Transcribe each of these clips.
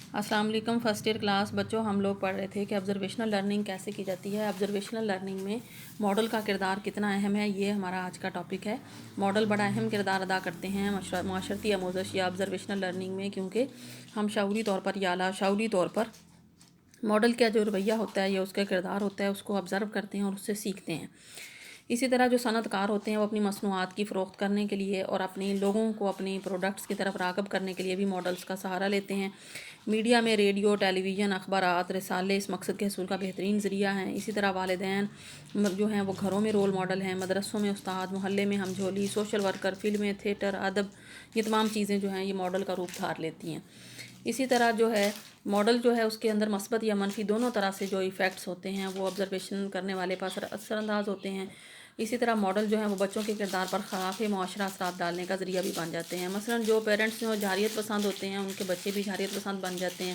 السلام علیکم first year class بچوں، ہم لوگ پڑھ رہے تھے کہ آبزرویشنل لرننگ کیسے کی جاتی ہے۔ آبزرویشنل لرننگ میں ماڈل کا کردار کتنا اہم ہے، یہ ہمارا آج کا ٹاپک ہے۔ ماڈل بڑا اہم کردار ادا کرتے ہیں معاشرتی آموزش یا آبزرویشنل لرننگ میں، کیونکہ ہم شعوری طور پر یا لاشعوری طور پر ماڈل کا جو رویہ ہوتا ہے یا اس کا کردار ہوتا ہے اس کو آبزرو کرتے ہیں اور اس سے سیکھتے ہیں۔ اسی طرح جو صنعت کار ہوتے ہیں وہ اپنی مصنوعات کی فروخت کرنے کے لیے اور اپنے لوگوں کو اپنی پروڈکٹس کی طرف راغب کرنے کے لیے بھی ماڈلز کا سہارا لیتے ہیں۔ میڈیا میں ریڈیو، ٹیلی ویژن، اخبارات، رسالے اس مقصد کے حصول کا بہترین ذریعہ ہیں۔ اسی طرح والدین جو ہیں وہ گھروں میں رول ماڈل ہیں، مدرسوں میں استاد، محلے میں ہم جھولی، سوشل ورکر، فلمیں، تھیٹر، ادب، یہ تمام چیزیں جو ہیں یہ ماڈل کا روپ دھار لیتی ہیں۔ اسی طرح جو ہے ماڈل جو ہے اس کے اندر مثبت یا منفی دونوں طرح سے جو ایفیکٹس ہوتے ہیں وہ آبزرویشن کرنے والے پر اثر انداز ہوتے ہیں۔ اسی طرح ماڈل جو ہیں وہ بچوں کے کردار پر خلاف معاشرہ اثرات ڈالنے کا ذریعہ بھی بن جاتے ہیں۔ مثلاً جو پیرنٹس جو جارحیت پسند ہوتے ہیں ان کے بچے بھی جارحیت پسند بن جاتے ہیں۔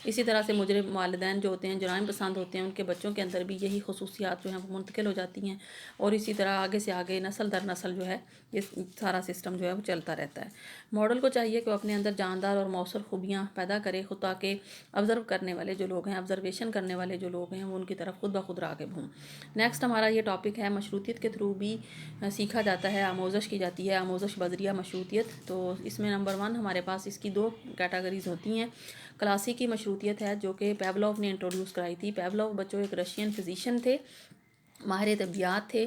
اسی طرح سے مجرم والدین جو ہوتے ہیں، جرائم پسند ہوتے ہیں، ان کے بچوں کے اندر بھی یہی خصوصیات جو ہیں وہ منتقل ہو جاتی ہیں، اور اسی طرح آگے سے آگے نسل در نسل جو ہے یہ سارا سسٹم جو ہے وہ چلتا رہتا ہے۔ ماڈل کو چاہیے کہ وہ اپنے اندر جاندار اور مؤثر خوبیاں پیدا کرے، خود تاکہ آبزرو کرنے والے جو لوگ ہیں، آبزرویشن کرنے والے جو لوگ ہیں وہ ان کی طرف خود بخود راغب ہوں۔ نیکسٹ ہمارا یہ ٹاپک ہے مشروطیت کے تھرو بھی سیکھا جاتا ہے، آموزش کی جاتی ہے، آموزش بذریعہ مشروطیت۔ تو اس میں نمبر 1 ہمارے پاس اس کی 2 کیٹیگریز ہوتی ہیں۔ کلاسیکی مشروطیت ہے جو کہ پیولوف نے انٹروڈیوس کرائی تھی۔ پیولوف بچوں ایک رشین فزیشین تھے، ماہر طبیعیات تھے،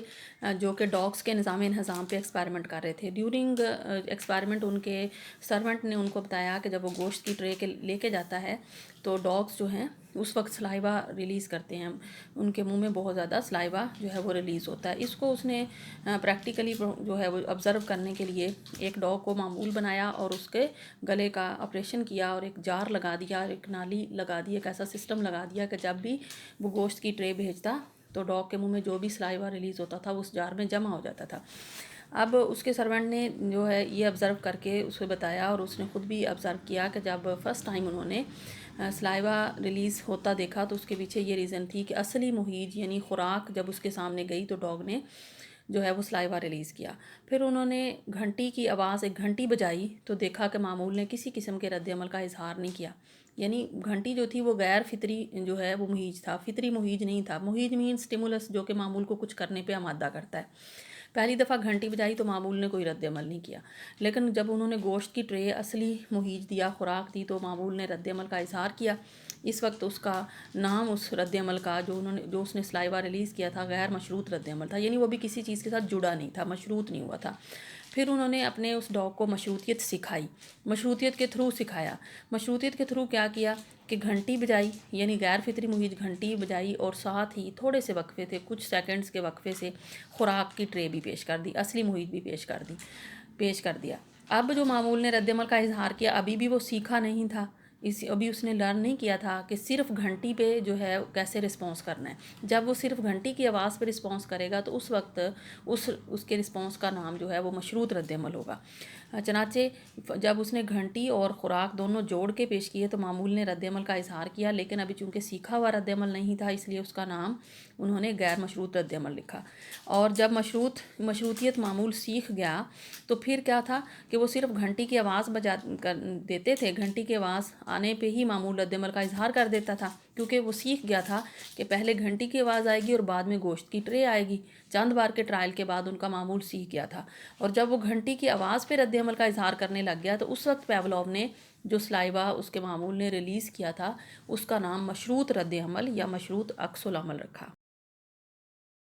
جو کہ ڈاگس کے نظام پہ ایکسپیریمنٹ کر رہے تھے۔ ڈیورنگ ایکسپیریمنٹ ان کے سرونٹ نے ان کو بتایا کہ جب وہ گوشت کی ٹرے لے کے جاتا ہے تو ڈاگس جو ہیں اس وقت سلائیوا ریلیز کرتے ہیں، ان کے منہ میں بہت زیادہ سلائیوا جو ہے وہ ریلیز ہوتا ہے۔ اس کو اس نے پریکٹیکلی جو ہے وہ آبزرو کرنے کے لیے ایک ڈاگ کو معمول بنایا اور اس کے گلے کا آپریشن کیا اور ایک جار لگا دیا، ایک نالی لگا دی، ایک ایسا سسٹم لگا دیا کہ جب بھی وہ گوشت کی ٹرے بھیجتا تو ڈاگ کے منہ میں جو بھی سلائیوا ریلیز ہوتا تھا وہ اس جار میں جمع ہو جاتا تھا۔ اب اس کے سرونٹ نے جو ہے یہ آبزرو کر کے اسے بتایا، اور اس نے خود بھی آبزرو کیا کہ جب فرسٹ ٹائم انہوں نے سلائیوا ریلیز ہوتا دیکھا تو اس کے پیچھے یہ ریزن تھی کہ اصلی مہیج یعنی خوراک جب اس کے سامنے گئی تو ڈاگ نے جو ہے وہ سلائیوا ریلیز کیا۔ پھر انہوں نے گھنٹی کی آواز، ایک گھنٹی بجائی تو دیکھا کہ معمول نے کسی قسم کے رد عمل کا اظہار نہیں کیا، یعنی گھنٹی جو تھی وہ غیر فطری جو ہے وہ مہیج تھا، فطری مہیج نہیں تھا۔ مہیج مین سٹیمولس جو کہ معمول کو کچھ کرنے پہ آمادہ کرتا ہے۔ پہلی دفعہ گھنٹی بجائی تو معمول نے کوئی رد عمل نہیں کیا، لیکن جب انہوں نے گوشت کی ٹرے اصلی مہیج دیا، خوراک دی، تو معمول نے رد عمل کا اظہار کیا۔ اس وقت اس کا نام اس رد عمل کا جو اس نے سلائیوا ریلیز کیا تھا غیر مشروط رد عمل تھا، یعنی وہ بھی کسی چیز کے ساتھ جڑا نہیں تھا، مشروط نہیں ہوا تھا۔ پھر انہوں نے اپنے اس ڈاگ کو مشروطیت سکھائی، مشروطیت کے تھرو سکھایا۔ مشروطیت کے تھرو کیا کیا کہ گھنٹی بجائی، یعنی غیر فطری مہیج گھنٹی بجائی، اور ساتھ ہی تھوڑے سے وقفے تھے، کچھ سیکنڈز کے وقفے سے خوراک کی ٹرے بھی پیش کر دی، اصلی مہیج بھی پیش کر دیا۔ اب جو معمول نے رد عمل کا اظہار کیا، ابھی بھی وہ سیکھا نہیں تھا، ابھی اس نے لرن نہیں کیا تھا کہ صرف گھنٹی پہ جو ہے کیسے رسپانس کرنا ہے۔ جب وہ صرف گھنٹی کی آواز پہ رسپانس کرے گا تو اس وقت اس کے رسپانس کا نام جو ہے وہ مشروط رد عمل ہوگا۔ چنانچہ جب اس نے گھنٹی اور خوراک دونوں جوڑ کے پیش کیے تو معمول نے رد عمل کا اظہار کیا، لیکن ابھی چونکہ سیکھا ہوا رد عمل نہیں تھا اس لیے اس کا نام انہوں نے غیر مشروط رد عمل لکھا۔ اور جب مشروطیت معمول سیکھ گیا تو پھر کیا تھا کہ وہ صرف گھنٹی کی آواز دیتے تھے، گھنٹی کی آواز آنے پہ ہی معمول رد عمل کا اظہار کر دیتا تھا، کیونکہ وہ سیکھ گیا تھا کہ پہلے گھنٹی کی آواز آئے گی اور بعد میں گوشت کی ٹرے آئے گی۔ چند بار کے ٹرائل کے بعد ان کا معمول سیکھ گیا تھا، اور جب وہ گھنٹی کی آواز پہ رد عمل کا اظہار کرنے لگ گیا تو اس وقت پیولوف نے جو سلائیوا اس کے معمول نے ریلیز کیا تھا اس کا نام مشروط رد عمل یا مشروط عکس العمل رکھا۔